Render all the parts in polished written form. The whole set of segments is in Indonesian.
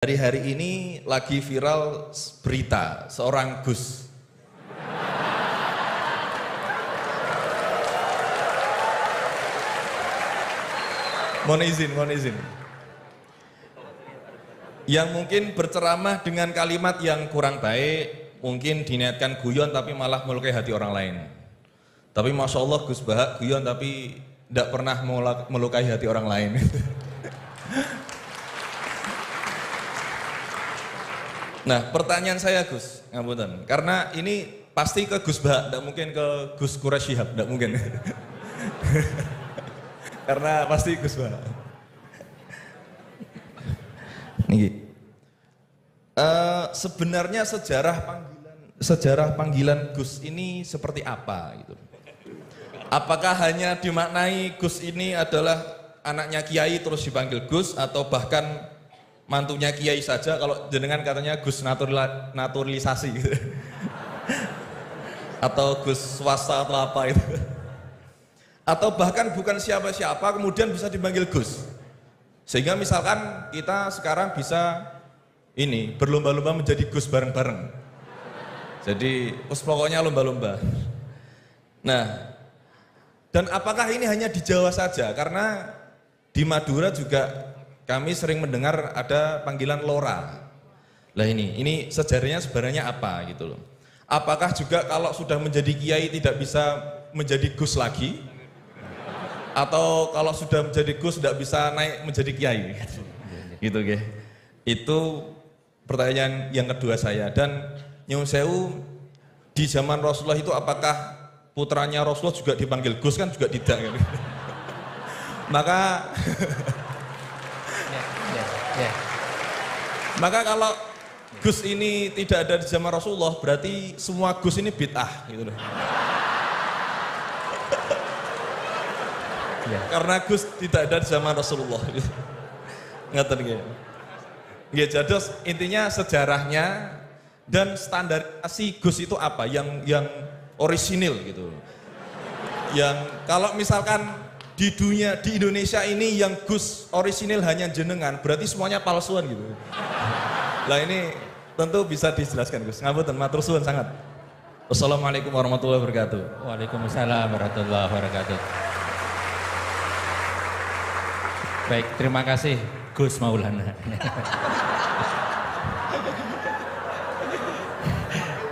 Hari-hari ini lagi viral berita seorang Gus. Mohon izin. Yang mungkin berceramah dengan kalimat yang kurang baik, mungkin diniatkan guyon tapi malah melukai hati orang lain. Tapi Masya Allah Gus Baha guyon tapi tidak pernah melukai hati orang lain. Nah, pertanyaan saya Gus, ngapunten, karena ini pasti ke Gus Baha, tidak mungkin ke Gus Quraisy Shihab, tidak mungkin. Karena pasti Gus Baha. Nih, sebenarnya sejarah panggilan Gus ini seperti apa gitu? Apakah hanya dimaknai Gus ini adalah anaknya Kiai terus dipanggil Gus, atau bahkan mantunya Kiai saja, kalau jenengan katanya Gus naturalisasi gitu. Atau Gus swasta atau apa itu. Atau bahkan bukan siapa-siapa kemudian bisa dipanggil Gus. Sehingga misalkan kita sekarang bisa ini berlomba-lomba menjadi Gus bareng-bareng. Jadi pokoknya lomba-lomba. Nah, dan apakah ini hanya di Jawa saja? Karena di Madura juga kami sering mendengar ada panggilan Lora. Lah ini sejarahnya sebenarnya apa gitu loh. Apakah juga kalau sudah menjadi kiai tidak bisa menjadi Gus lagi? Atau kalau sudah menjadi Gus tidak bisa naik menjadi kiai? Gitu ya. Itu pertanyaan yang kedua saya. Dan nyuwun sewu, di zaman Rasulullah itu apakah putranya Rasulullah juga dipanggil Gus? Kan juga tidak gitu. Maka kalau Gus ini tidak ada di zaman Rasulullah, berarti semua Gus ini bid'ah gitu loh. Karena Gus tidak ada di zaman Rasulullah. Ngeten nggih. Nggih, jadi intinya sejarahnya dan standarisasi Gus itu apa yang orisinil gitu. Yang kalau misalkan di Indonesia ini yang Gus orisinil hanya jenengan, berarti semuanya palsuan gitu. Lah ini tentu bisa dijelaskan Gus. Ngapunten, matur suwun sangat. Wassalamualaikum warahmatullahi wabarakatuh. Waalaikumsalam warahmatullahi wabarakatuh. Baik, terima kasih Gus Maulana.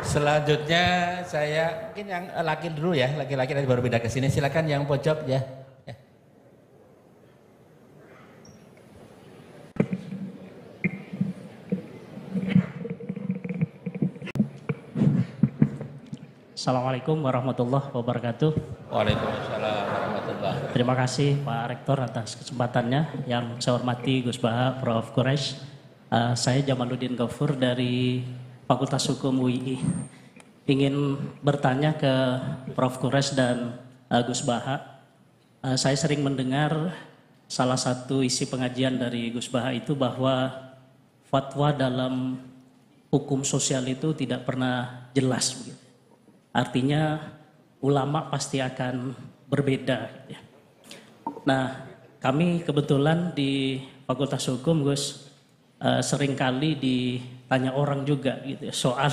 Selanjutnya saya mungkin yang laki dulu ya, laki-laki nanti baru pindah ke sini. Silakan yang pojok ya. Assalamualaikum warahmatullahi wabarakatuh. Waalaikumsalam warahmatullahi wabarakatuh. Terima kasih Pak Rektor atas kesempatannya. Yang saya hormati Gus Baha, Prof. Quraisy. Saya Jamaluddin Ghaffur dari Fakultas Hukum UII. Ingin bertanya ke Prof. Quraisy dan Gus Baha. Saya sering mendengar salah satu isi pengajian dari Gus Baha itu bahwa fatwa dalam hukum sosial itu tidak pernah jelas begitu. Artinya ulama pasti akan berbeda. Nah, kami kebetulan di Fakultas Hukum, Gus, seringkali ditanya orang juga gitu soal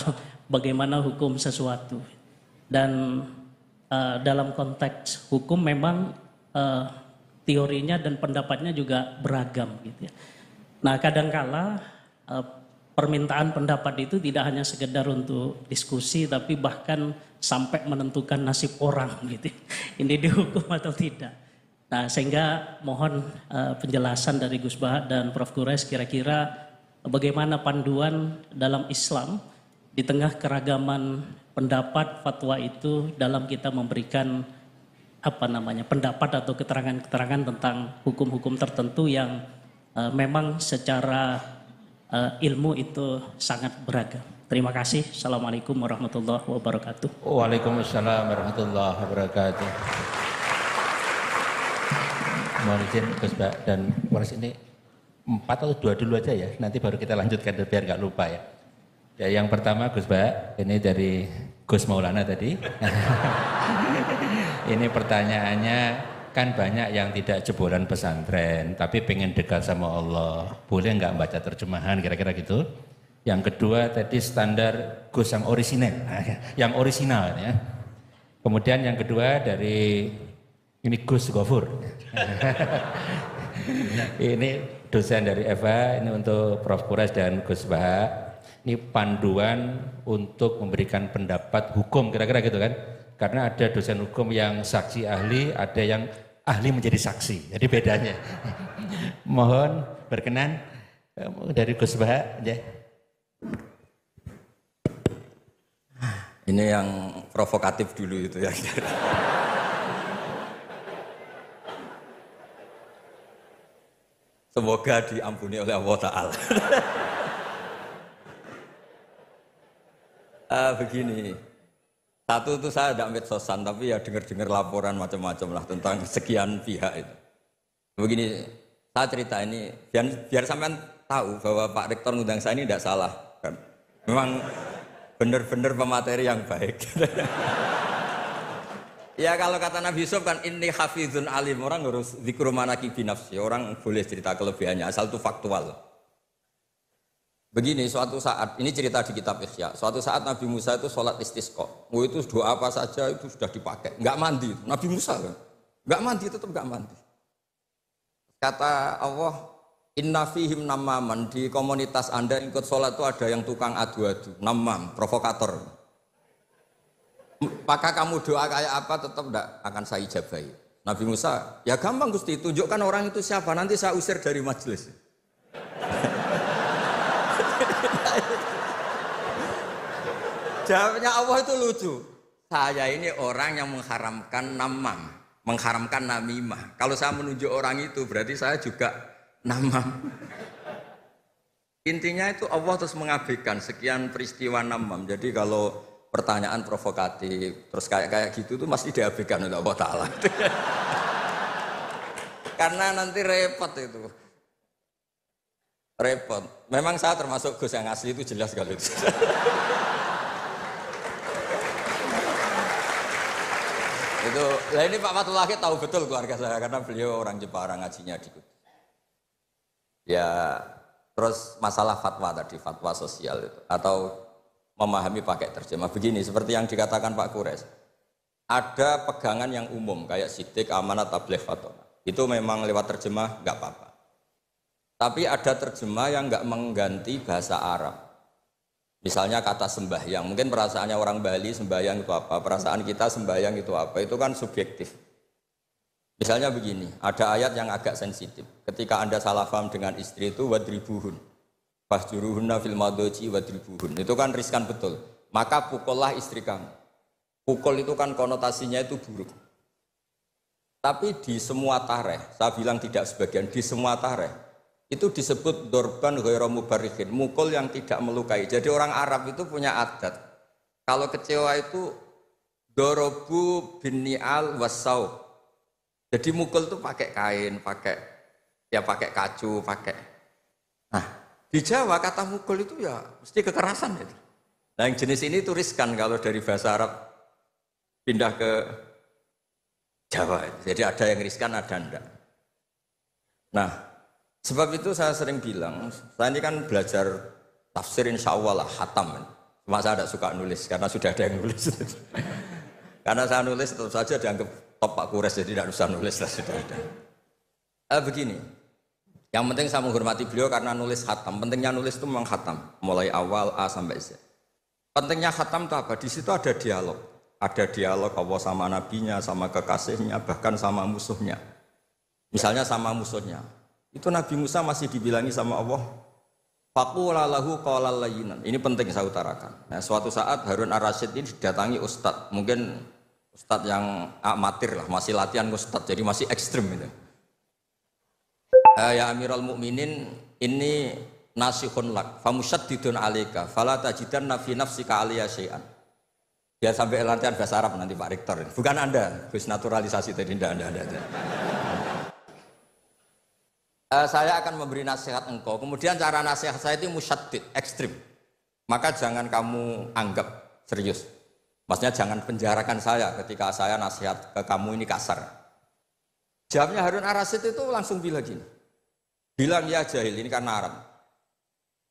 bagaimana hukum sesuatu. Dan dalam konteks hukum memang teorinya dan pendapatnya juga beragam gitu ya. Nah, kadangkala permintaan pendapat itu tidak hanya sekedar untuk diskusi, tapi bahkan sampai menentukan nasib orang gitu. Ini dihukum atau tidak. Nah, sehingga mohon penjelasan dari Gus Baha dan Prof. Quraisy kira-kira bagaimana panduan dalam Islam di tengah keragaman pendapat fatwa itu dalam kita memberikan pendapat atau keterangan-keterangan tentang hukum-hukum tertentu yang memang secara ilmu itu sangat beragam. Terima kasih. Assalamualaikum warahmatullahi wabarakatuh. Waalaikumsalam warahmatullahi wabarakatuh. Mohon izin Gus Baha dan Quraisy, ini 4 atau 2 dulu aja ya. Nanti baru kita lanjutkan biar nggak lupa ya. Ya, yang pertama Gus Baha, ini dari Gus Maulana tadi. Ini pertanyaannya, kan banyak yang tidak jebolan pesantren tapi pengen dekat sama Allah, boleh nggak baca terjemahan kira-kira gitu. Yang kedua tadi standar Gus yang orisinal, yang orisinal ya. Kemudian yang kedua dari ini Gus Gofur. Ini dosen dari Eva, ini untuk Prof. Quraisy dan Gus Baha. Ini panduan untuk memberikan pendapat hukum kira-kira gitu kan. Karena ada dosen hukum yang saksi ahli, ada yang ahli menjadi saksi. Jadi bedanya. Mohon berkenan dari Gus Baha ya. Ini yang provokatif dulu itu ya. Semoga diampuni oleh Allah Ta'ala. Begini, satu itu saya tidak medsosan, tapi ya dengar-dengar laporan macam-macam lah tentang sekian pihak itu. Begini, saya cerita ini biar sampean tahu bahwa Pak Rektor ngundang saya ini tidak salah. Kan? Memang benar-benar pemateri yang baik. Ya kalau kata Nabi Yusuf kan ini hafizun alim, orang harus dzikru manaki binafsi, orang boleh cerita kelebihannya asal itu faktual. Begini, suatu saat, ini cerita di kitab Ihya, suatu saat Nabi Musa itu sholat istisqa, itu doa apa saja itu sudah dipakai, nggak mandi, Nabi Musa kan, nggak mandi, tetap nggak mandi. Kata Allah, inna fihim namaman, di komunitas Anda ikut sholat itu ada yang tukang adu-adu, namam, provokator. Maka kamu doa kayak apa tetap tidak akan saya ijabahi. Nabi Musa, ya gampang Gusti, tunjukkan orang itu siapa, nanti saya usir dari majelis. Jawabnya Allah itu lucu. Saya ini orang yang mengharamkan namam, mengharamkan namimah. Kalau saya menunjuk orang itu berarti saya juga namam. Intinya itu Allah terus mengabaikan sekian peristiwa namam. Jadi kalau pertanyaan provokatif terus kayak gitu tuh masih diabaikan oleh Allah Ta'ala. Karena nanti repot itu. Repot. Memang saya termasuk Gus yang asli itu jelas sekali. Itu, nah ini Pak Fatullah tahu betul keluarga saya karena beliau orang Jepara ngajinya di Kudus. Ya, terus masalah fatwa tadi, fatwa sosial itu atau memahami pakai terjemah begini seperti yang dikatakan Pak Quraisy. Ada pegangan yang umum kayak sidik, amanat, tabligh, fatwa. Itu memang lewat terjemah nggak apa-apa. Tapi ada terjemah yang nggak mengganti bahasa Arab. Misalnya kata sembahyang, mungkin perasaannya orang Bali sembahyang itu apa, perasaan kita sembahyang itu apa, itu kan subjektif. Misalnya begini, ada ayat yang agak sensitif. Ketika Anda salah paham dengan istri itu wadribuhun, fahjuruhunna fil madoji wadribuhun. Itu kan riskan betul. Maka pukullah istri kamu. Pukul itu kan konotasinya itu buruk. Tapi di semua tareh, saya bilang tidak sebagian, di semua tareh itu disebut dorban ghairu mubarrihin, mukul yang tidak melukai. Jadi orang Arab itu punya adat. Kalau kecewa itu dorobu bin ni'al wassaub. Jadi mukul itu pakai kain, pakai kacu, pakai. Nah, di Jawa kata mukul itu ya mesti kekerasan itu. Nah, yang jenis ini turiskan kalau dari bahasa Arab pindah ke Jawa. Jadi ada yang riskan, ada enggak. Nah, sebab itu saya sering bilang, saya ini kan belajar tafsir insya Allah lah, khatam. Cuma saya tidak suka nulis, karena sudah ada yang nulis. Karena saya nulis tetap saja dianggap top Pak Quraisy, jadi tidak usah nulis lah, sudah ada. Begini, yang penting saya menghormati beliau karena nulis khatam. Pentingnya nulis itu memang khatam, mulai awal A sampai Z. Pentingnya khatam itu apa? Di situ ada dialog. Ada dialog Allah sama nabinya, sama kekasihnya, bahkan sama musuhnya. Misalnya sama musuhnya. Itu Nabi Musa masih dibilangi sama Allah, faqula lahu qawlan layyinan. Ini penting saya utarakan. Nah, suatu saat Harun Ar-Rasyid ini didatangi ustadz, mungkin ustadz yang amatir lah, masih latihan ustadz, jadi masih ekstrim itu. Ya Amirul Mukminin, ini nasihun lak, famusyaddidun alaika, fala tajidanna fi nafsika aliyya syai'an. Dia sampai latihan bahasa Arab nanti Pak Rektor. Bukan Anda, Gus naturalisasi tadi Anda. Saya akan memberi nasihat engkau, kemudian cara nasihat saya itu musyaddid, ekstrim. Maka jangan kamu anggap serius. Maksudnya jangan penjarakan saya ketika saya nasihat ke kamu ini kasar. Jawabnya Harun Ar-Rasyid itu langsung bilang gini. Bilang ya jahil, ini kan Arab.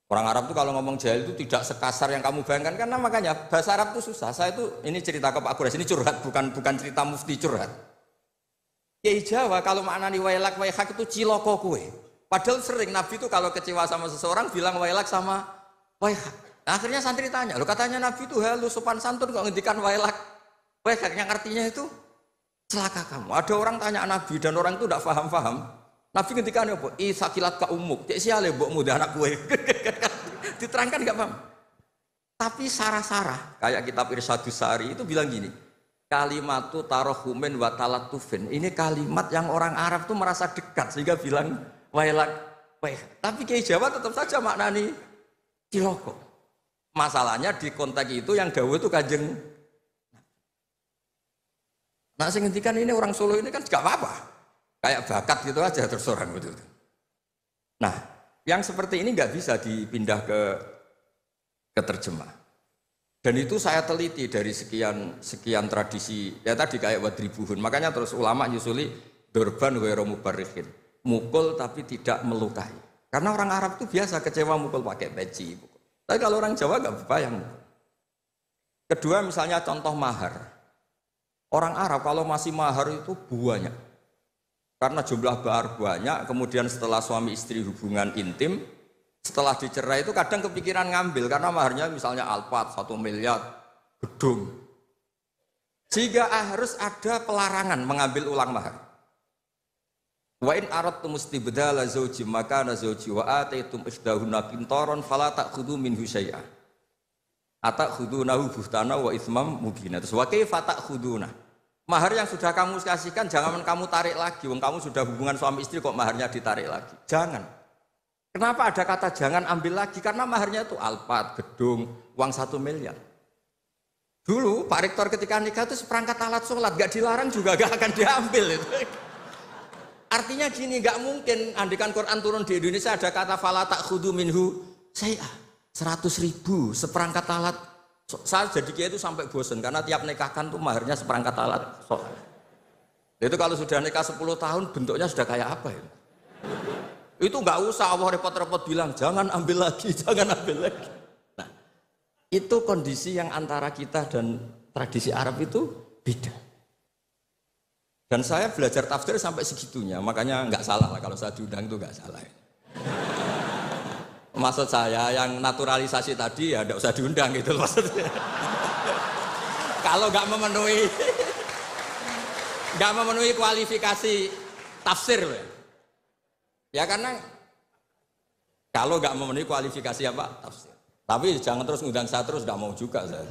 Orang Arab itu kalau ngomong jahil itu tidak sekasar yang kamu bayangkan, karena makanya bahasa Arab itu susah. Saya itu ini cerita ke Pak Quraisy, ini curhat, bukan cerita mufti, curhat. Kiai Jawa kalau maknani wailak waihak itu ciloko kue. Padahal sering Nabi itu kalau kecewa sama seseorang bilang wailak sama waihak. Nah, akhirnya santri tanya, lo katanya Nabi itu halus sopan santun kok ngendikan wailak waihak, yang artinya itu celaka kamu. Ada orang tanya Nabi dan orang itu tidak paham-paham. Nabi ngendikan apa? Sakilat ka umuk. Cek siale mbok muda anak kue. Diterangkan enggak paham. Tapi sarah-sarah kayak kitab Irsyadus Sari itu bilang gini. Kalimatu tarohumin wa talatufin. Ini kalimat yang orang Arab tuh merasa dekat sehingga bilang wailak waihak. Tapi Kiai Jawa tetap saja maknani ciloko. Masalahnya di konteks itu yang dawuh itu Kanjeng. Nah, saya ngendikan ini orang Solo ini kan enggak apa-apa. Kayak bakat gitu aja terus orang gitu. Nah, yang seperti ini nggak bisa dipindah ke terjemah. Dan itu saya teliti dari sekian tradisi. Ya tadi kayak wadribuhun. Makanya terus ulama nyusuli dorban ghairu mubarrihin. Mukul tapi tidak melukai. Karena orang Arab itu biasa kecewa mukul pakai peci. Tapi kalau orang Jawa nggak bayang. Kedua misalnya contoh mahar. Orang Arab kalau masih mahar itu banyak. Karena jumlah bahar banyak, kemudian setelah suami istri hubungan intim, setelah dicerai itu kadang kepikiran ngambil, karena maharnya misalnya alpat, 1 miliar, gedung. Sehingga harus ada pelarangan mengambil ulang mahar. Wa in aradtum istibdala zawji makana zawji wa ataitum isdahunna qintaran fala ta'khudhu minhu syai'a. Atakhudunahu buhtana wa itsmam mubina. Terus wa kaifa ta'khuduna? Mahar yang sudah kamu kasihkan jangan kamu tarik lagi. Wong kamu sudah hubungan suami istri kok maharnya ditarik lagi. Jangan. Kenapa ada kata jangan ambil lagi? Karena maharnya itu alpat, gedung, uang 1 miliar. Dulu Pak Rektor ketika nikah itu seperangkat alat sholat, gak dilarang juga gak akan diambil itu. Artinya gini, gak mungkin andikan Quran turun di Indonesia ada kata fala ta'khudhu minhu syai'a. 100.000 seperangkat alat. Saya jadi kiai itu sampai bosan karena tiap nikahkan tuh maharnya seperangkat alat sholat. Itu kalau sudah nikah 10 tahun bentuknya sudah kayak apa ya? Itu nggak usah Allah repot-repot bilang jangan ambil lagi, jangan ambil lagi. Nah, itu kondisi yang antara kita dan tradisi Arab itu beda. Dan saya belajar tafsir sampai segitunya, makanya nggak salah lah kalau saya diundang itu nggak salah. Maksud saya yang naturalisasi tadi ya nggak usah diundang gitu maksudnya. Kalau nggak memenuhi kualifikasi tafsir ya karena kalau nggak memenuhi kualifikasi apa tafsir. Tapi jangan terus ngundang saya terus, nggak mau juga saya.